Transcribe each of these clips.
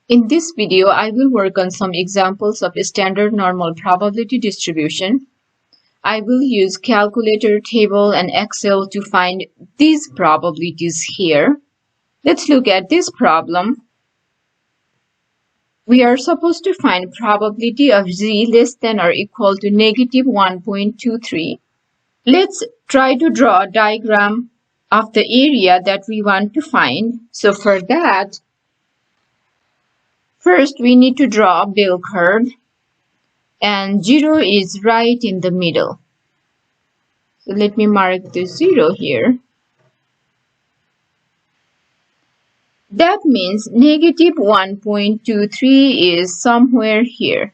In this video, I will work on some examples of a standard normal probability distribution. I will use calculator, table, and Excel to find these probabilities here. Let's look at this problem. We are supposed to find probability of z less than or equal to negative 1.23. Let's try to draw a diagram of the area that we want to find. So for that, first we need to draw a bell curve, and 0 is right in the middle. So let me mark the 0 here. That means negative 1.23 is somewhere here.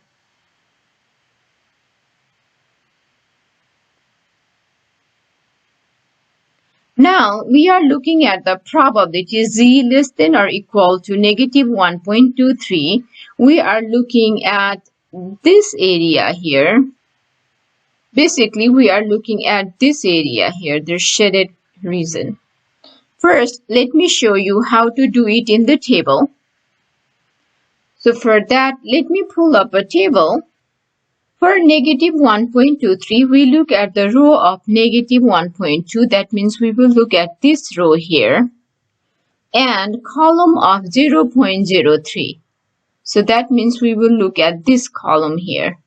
Now we are looking at the probability z less than or equal to negative 1.23. We are looking at this area here. Basically, we are looking at this area here, the shaded region. First, let me show you how to do it in the table. So for that, let me pull up a table. For negative 1.23, we look at the row of negative 1.2. That means we will look at this row here. And column of 0.03. So that means we will look at this column here.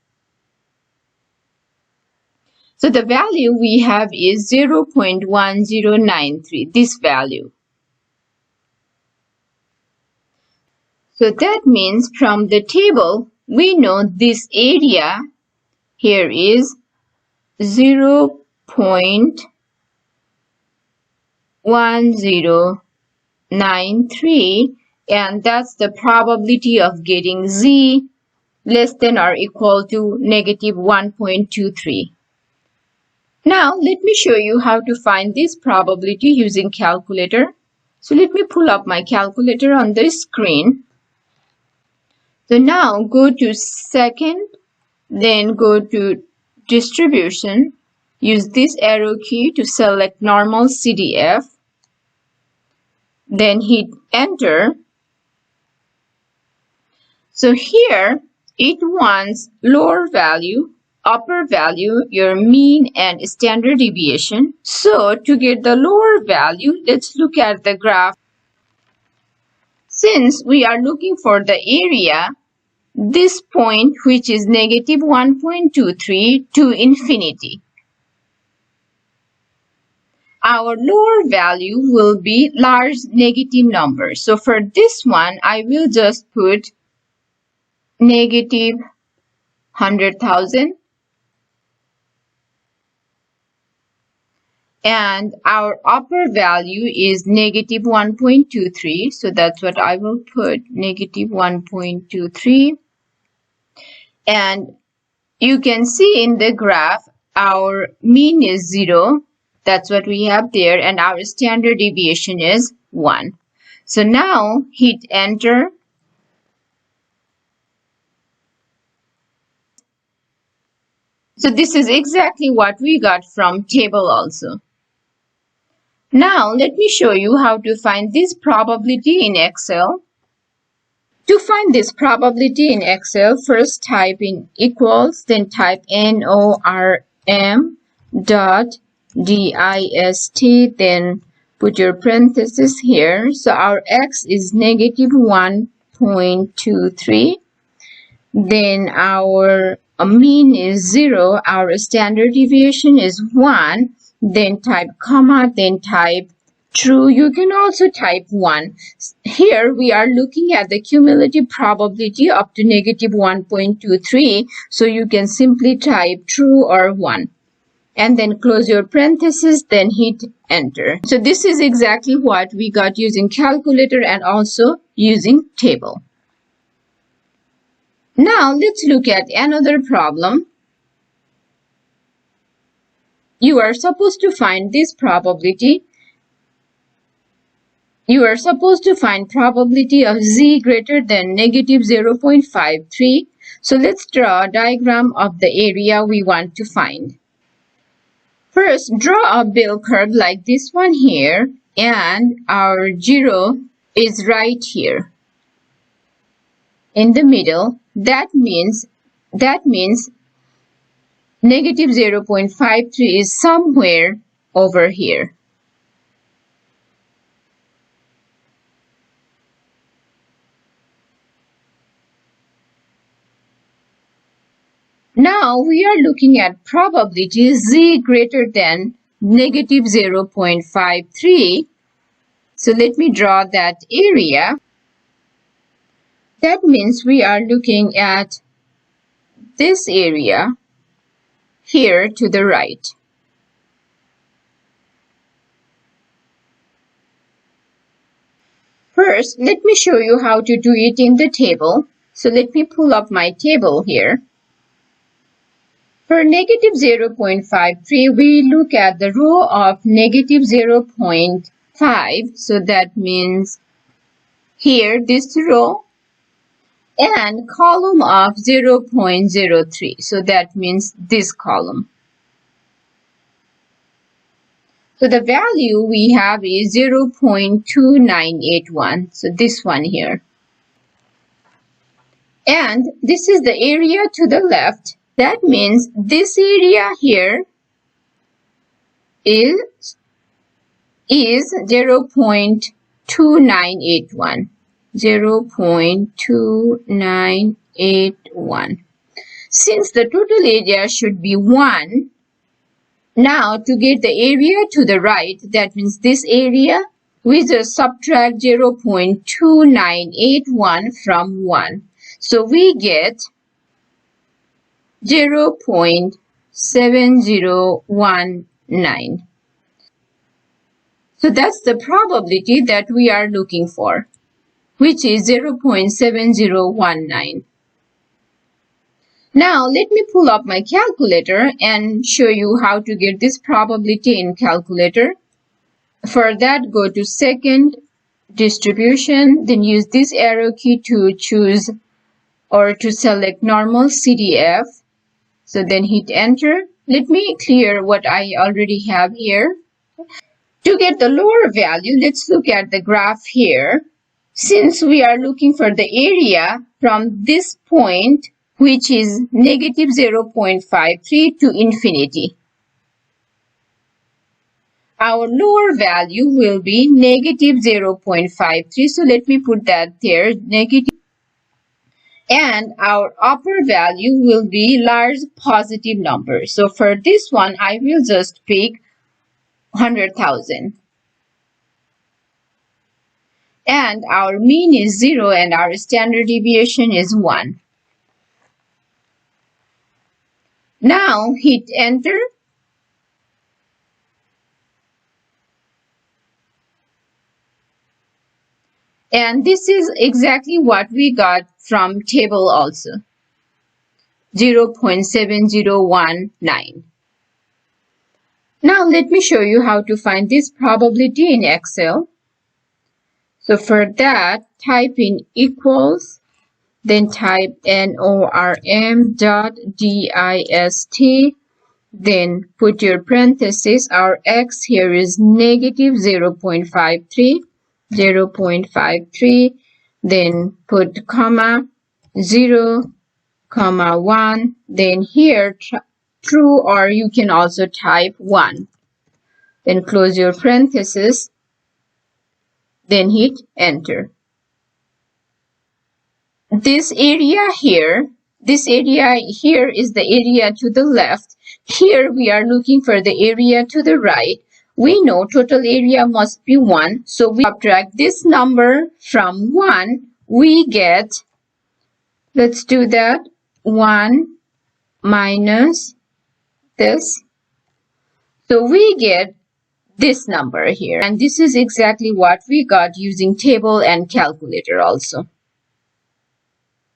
So the value we have is 0.1093, this value. So that means from the table, we know this area here is 0.1093, and that's the probability of getting z less than or equal to negative 1.23. Now, let me show you how to find this probability using calculator. So let me pull up my calculator on the screen. So now go to second, then go to distribution. Use this arrow key to select normal CDF. Then hit enter. So here it wants lower value, upper value, your mean, and standard deviation. So to get the lower value, let's look at the graph. Since we are looking for the area, this point, which is negative 1.23 to infinity, our lower value will be large negative numbers. So for this one, I will just put negative 100,000. And our upper value is negative 1.23. So that's what I will put, negative 1.23. And you can see in the graph, our mean is 0. That's what we have there. And our standard deviation is 1. So now hit enter. So this is exactly what we got from table also. Now, let me show you how to find this probability in Excel. To find this probability in Excel, first type in equals, then type norm.dist, then put your parentheses here. So our x is negative 1.23. Then our mean is 0. Our standard deviation is 1. Then type comma, then type true. You can also type 1. Here we are looking at the cumulative probability up to negative 1.23. So you can simply type true or 1. And then close your parentheses, then hit enter. So this is exactly what we got using calculator and also using table. Now let's look at another problem. You are supposed to find this probability. You are supposed to find probability of z greater than negative 0.53. So let's draw a diagram of the area we want to find. First, draw a bell curve like this one here, and our 0 is right here. in the middle, that means negative 0.53 is somewhere over here. Now we are looking at probability z greater than negative 0.53. So let me draw that area. That means we are looking at this area here to the right. First, let me show you how to do it in the table. So let me pull up my table here. For negative 0.53, we look at the row of negative 0.5. So that means here this row, and column of 0.03. So that means this column. So the value we have is 0.2981. So this one here. And this is the area to the left. That means this area here is 0.2981. 0.2981. Since the total area should be 1, now to get the area to the right, that means this area, we just subtract 0.2981 from 1. So we get 0.7019. So that's the probability that we are looking for, which is 0.7019. Now let me pull up my calculator and show you how to get this probability in calculator. For that, go to second distribution, then use this arrow key to choose or to select normal CDF. So then hit enter. Let me clear what I already have here. To get the lower value, let's look at the graph here. Since we are looking for the area from this point, which is negative 0.53 to infinity, our lower value will be negative 0.53. So let me put that there, negative. And our upper value will be large positive number. So for this one, I will just pick 100,000. And our mean is 0 and our standard deviation is 1. Now hit enter. And this is exactly what we got from table also, 0.7019. Now let me show you how to find this probability in Excel. So for that, type in equals, then type norm.dist, then put your parentheses. Our x here is negative 0.53. 0.53, then put comma 0, comma 1, then here true, or you can also type 1. Then close your parentheses, then hit enter. This area here is the area to the left. Here we are looking for the area to the right. We know total area must be 1. So we subtract this number from 1. We get, let's do that, 1 minus this. So we get this number here. And this is exactly what we got using table and calculator also.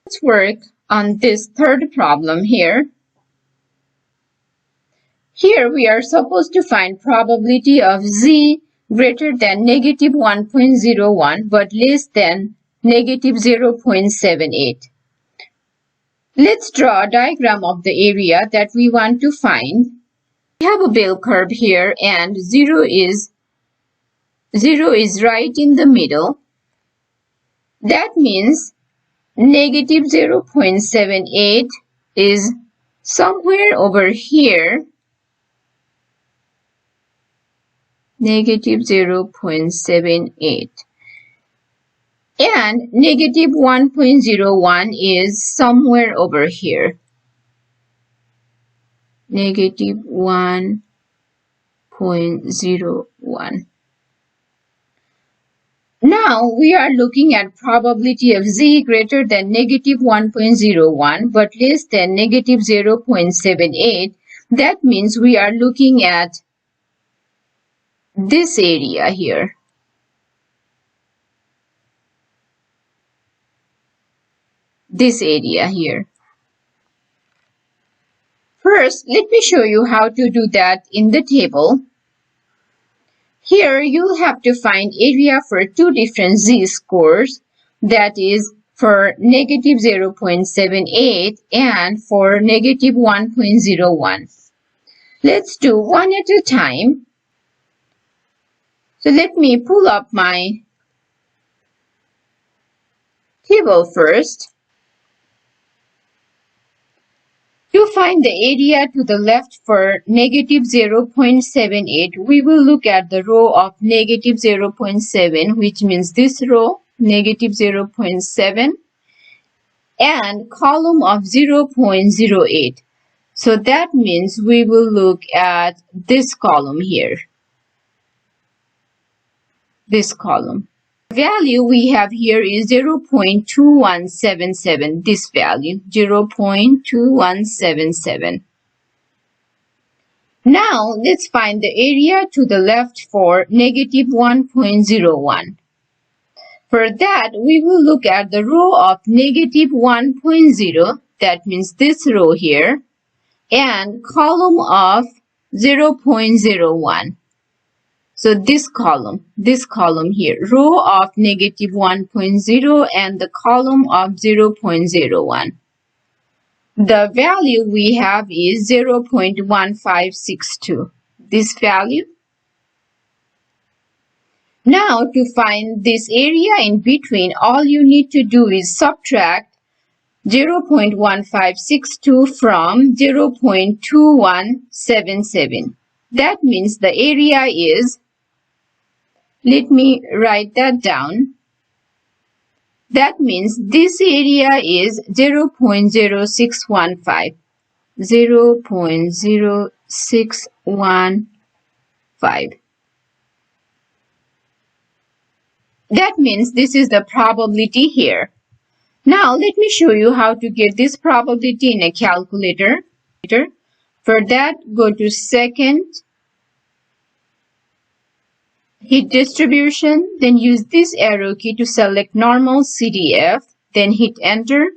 Let's work on this third problem here. Here we are supposed to find probability of z greater than negative 1.01 but less than negative 0.78. Let's draw a diagram of the area that we want to find. We have a bell curve here and 0 is right in the middle. That means negative 0.78 is somewhere over here. Negative 0.78. And negative 1.01 is somewhere over here. Negative 1.01. Now we are looking at probability of z greater than negative 1.01 but less than negative 0.78. That means we are looking at this area here. This area here. First, let me show you how to do that in the table. Here you'll have to find area for two different z-scores, that is for negative 0.78 and for negative 1.01. Let's do one at a time. So let me pull up my table first. To find the area to the left for negative 0.78, we will look at the row of negative 0.7, which means this row, negative 0.7, and column of 0.08. So that means we will look at this column here. This column. The value we have here is 0.2177, this value, 0.2177. Now, let's find the area to the left for negative 1.01. For that, we will look at the row of negative 1.0, that means this row here, and column of 0.01. So this column here, row of negative 1.0 and the column of 0.01. The value we have is 0.1562, this value. Now to find this area in between, all you need to do is subtract 0.1562 from 0.2177. That means the area is, let me write that down. That means this area is 0.0615. 0.0615. That means this is the probability here. Now let me show you how to get this probability in a calculator. For that, go to second, hit distribution, then use this arrow key to select normal CDF, then hit enter.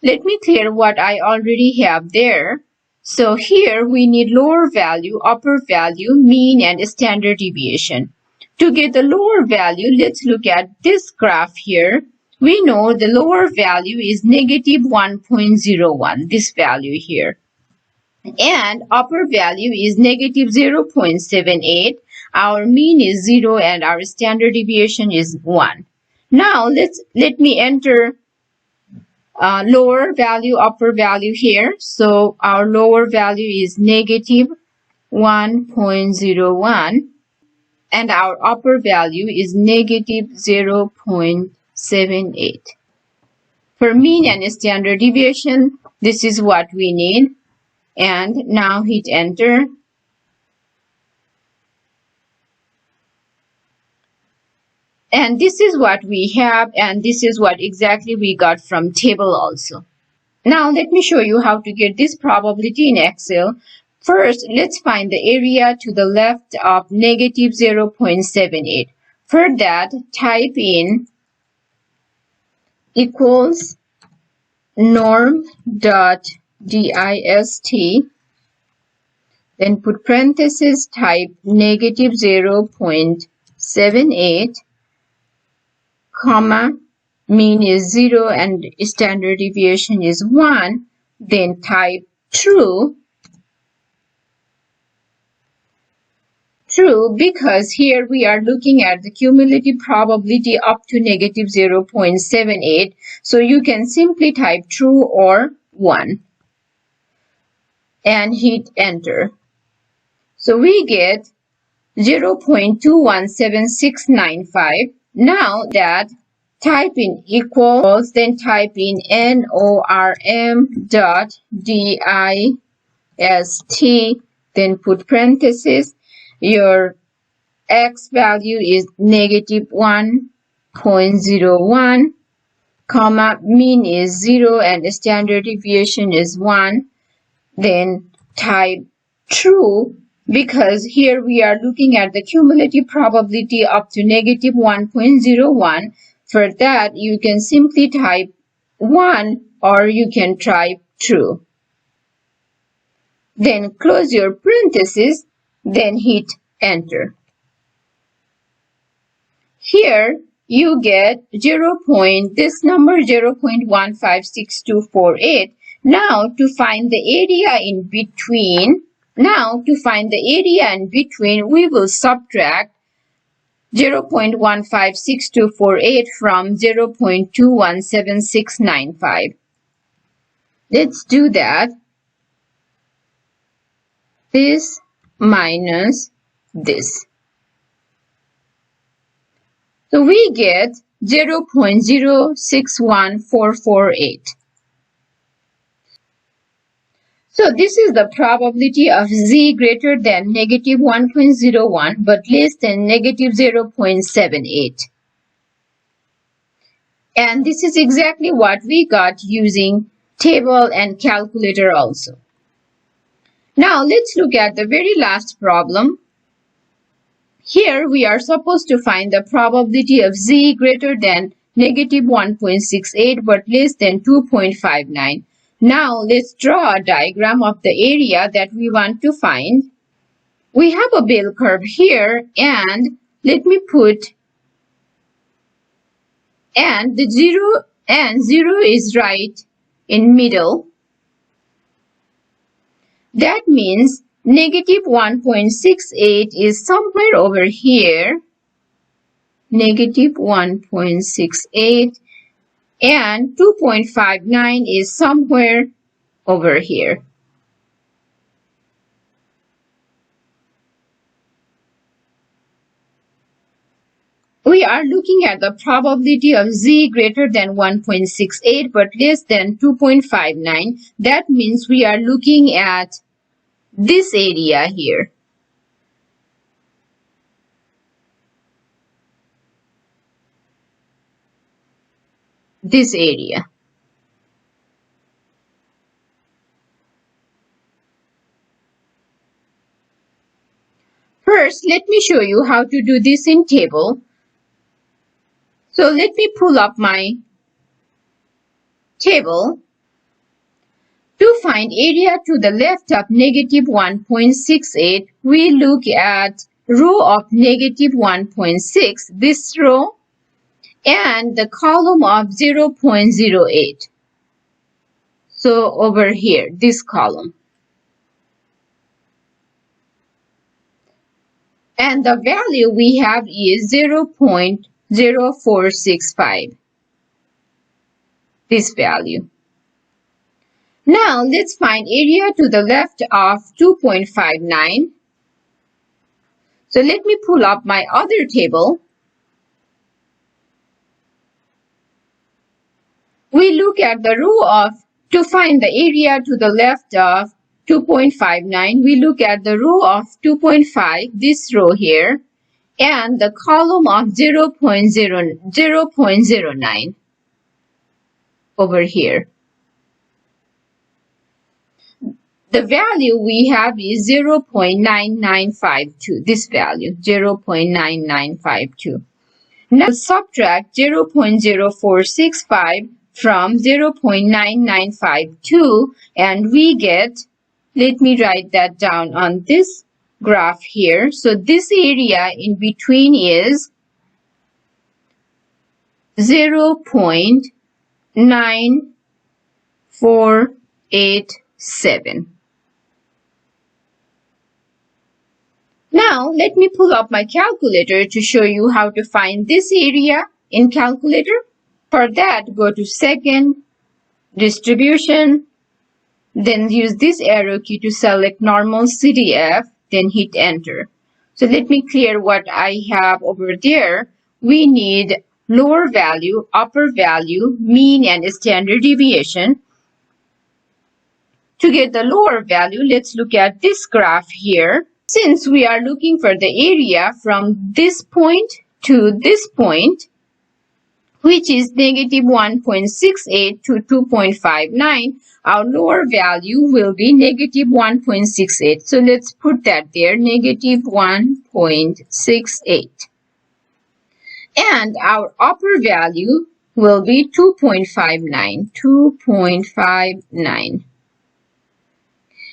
Let me clear what I already have there. So here we need lower value, upper value, mean, and standard deviation. To get the lower value, let's look at this graph here. We know the lower value is negative 1.01, this value here. And upper value is negative 0.78. Our mean is 0 and our standard deviation is 1. Now let me enter lower value, upper value here. So our lower value is negative 1.01 and our upper value is negative 0.78. For mean and standard deviation, this is what we need. And now hit enter. And this is what we have, and this is what exactly we got from table also. Now let me show you how to get this probability in Excel. First, let's find the area to the left of negative 0.78. For that, type in equals norm.dist, then put parentheses, type negative 0.78, comma, mean is 0 and standard deviation is 1, then type true, True, because here we are looking at the cumulative probability up to negative 0.78. So you can simply type true or 1 and hit enter. So we get 0.217695. Now that, type in equals, then type in norm.dist, then put parentheses. Your x value is negative 1.01, comma, mean is 0 and standard deviation is 1. Then type true, because here we are looking at the cumulative probability up to negative 1.01. For that, you can simply type 1 or you can type true. Then close your parentheses, then hit enter. Here you get this number 0.156248. Now to find the area in between, we will subtract 0.156248 from 0.217695. Let's do that. This minus this. So we get 0.061448. So this is the probability of z greater than negative 1.01 but less than negative 0.78. And this is exactly what we got using table and calculator also. Now let's look at the very last problem. Here we are supposed to find the probability of z greater than negative 1.68 but less than 2.59. Now let's draw a diagram of the area that we want to find. We have a bell curve here, and let me put, and the 0 is right in middle. That means negative 1.68 is somewhere over here, negative 1.68, and 2.59 is somewhere over here. We are looking at the probability of z greater than 1.68 but less than 2.59. That means we are looking at this area here. This area. First, let me show you how to do this in table. So let me pull up my table. To find area to the left of negative 1.68, we look at row of negative 1.6, this row, and the column of 0.08. So over here, this column. And the value we have is 0.0465. This value. Now let's find area to the left of 2.59. So let me pull up my other table. We look at the row of, to find the area to the left of 2.59, we look at the row of 2.5, this row here, and the column of 0.09 over here. The value we have is 0.9952, this value, 0.9952. Now subtract 0.0465 from 0.9952 and we get, let me write that down on this graph here. So this area in between is 0.9487. Now, let me pull up my calculator to show you how to find this area in calculator. For that, go to second, distribution, then use this arrow key to select normal CDF, then hit enter. So let me clear what I have over there. We need lower value, upper value, mean, and standard deviation. To get the lower value, let's look at this graph here. Since we are looking for the area from this point to this point, which is negative 1.68 to 2.59, our lower value will be negative 1.68. So let's put that there, negative 1.68. And our upper value will be 2.59. 2.59.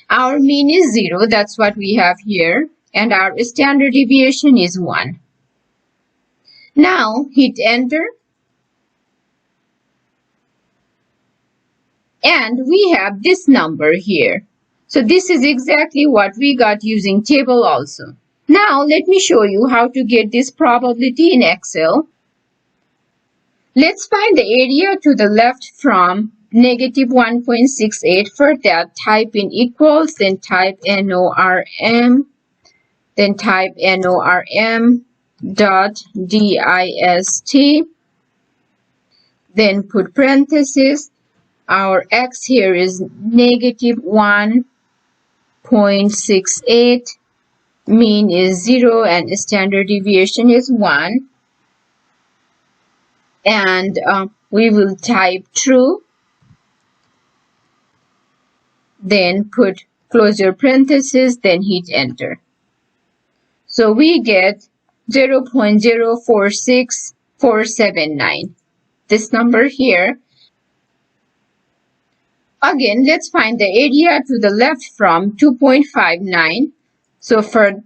Our mean is 0, that's what we have here, and our standard deviation is 1. Now hit enter, and we have this number here. So this is exactly what we got using table also. Now let me show you how to get this probability in Excel. Let's find the area to the left from negative 1.68. For that, type in equals, then type NORM, then type NORM dot DIST, then put parentheses. Our x here is negative 1.68, mean is 0, and standard deviation is 1. And we will type true, then put close your parentheses, then hit enter. So we get 0.046479, this number here. Again, let's find the area to the left from 2.59. So for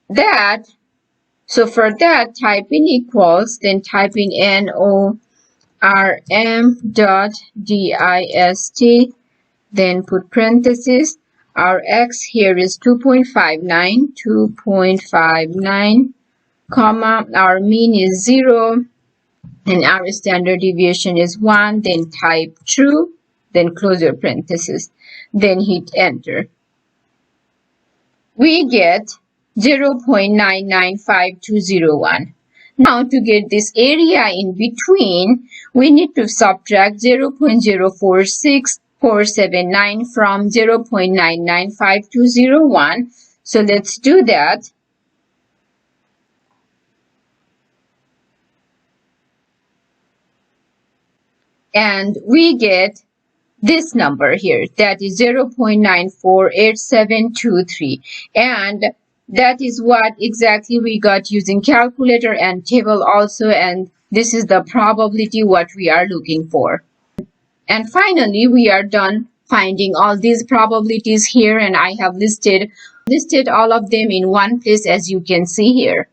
that, type in equals, then type in NORM dot DIST, then put parentheses. Our x here is 2.59, comma, our mean is 0, and our standard deviation is 1, then type true, then close your parentheses, then hit enter. We get 0.995201. Now to get this area in between, we need to subtract 0.046479 from 0.995201. So let's do that. And we get this number here, that is 0.948723, and that is what exactly we got using calculator and table also, and this is the probability what we are looking for. And finally, we are done finding all these probabilities here, and I have listed all of them in one place, as you can see here.